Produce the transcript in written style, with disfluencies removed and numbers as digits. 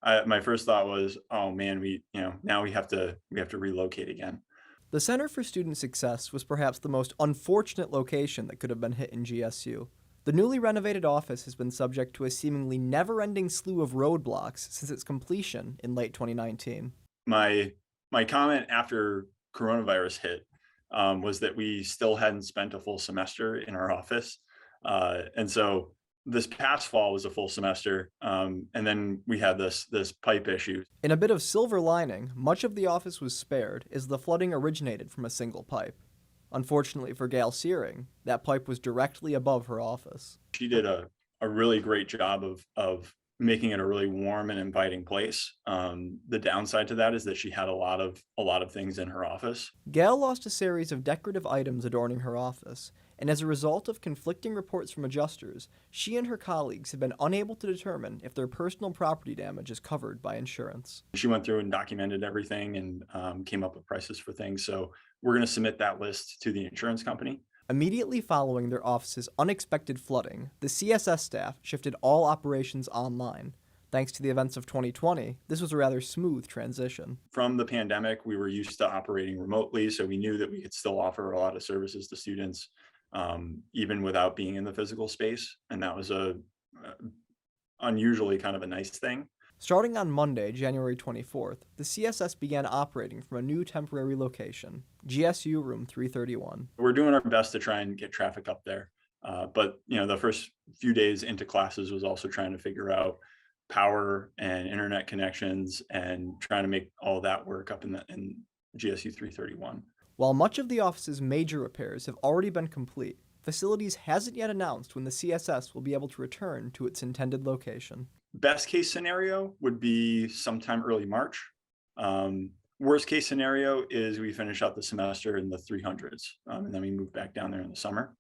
My first thought was, oh man, now we have to relocate again. The Center for Student Success was perhaps the most unfortunate location that could have been hit in GSU. The newly renovated office has been subject to a seemingly never ending slew of roadblocks since its completion in late 2019. My my comment after coronavirus hit was that we still hadn't spent a full semester in our office, and so this past fall was a full semester, and then we had this pipe issue. In a bit of silver lining, much of the office was spared as the flooding originated from a single pipe. Unfortunately for Gail Searing, that pipe was directly above her office. She did a really great job of making it a really warm and inviting place. The downside to that is that she had a lot of things in her office. Gail lost a series of decorative items adorning her office, and as a result of conflicting reports from adjusters, she and her colleagues have been unable to determine if their personal property damage is covered by insurance. She went through and documented everything and came up with prices for things. So we're going to submit that list to the insurance company. Immediately following their office's unexpected flooding, the CSS staff shifted all operations online. Thanks to the events of 2020, this was a rather smooth transition. From the pandemic, we were used to operating remotely, so we knew that we could still offer a lot of services to students, even without being in the physical space. And that was a unusually kind of a nice thing. Starting on Monday, January 24th, the CSS began operating from a new temporary location, GSU Room 331. We're doing our best to try and get traffic up there. But the first few days into classes was also trying to figure out power and internet connections and trying to make all that work up in GSU 331. While much of the office's major repairs have already been complete, Facilities hasn't yet announced when the CSS will be able to return to its intended location. Best case scenario would be sometime early March. Worst case scenario is we finish out the semester in the 300s, and then we move back down there in the summer.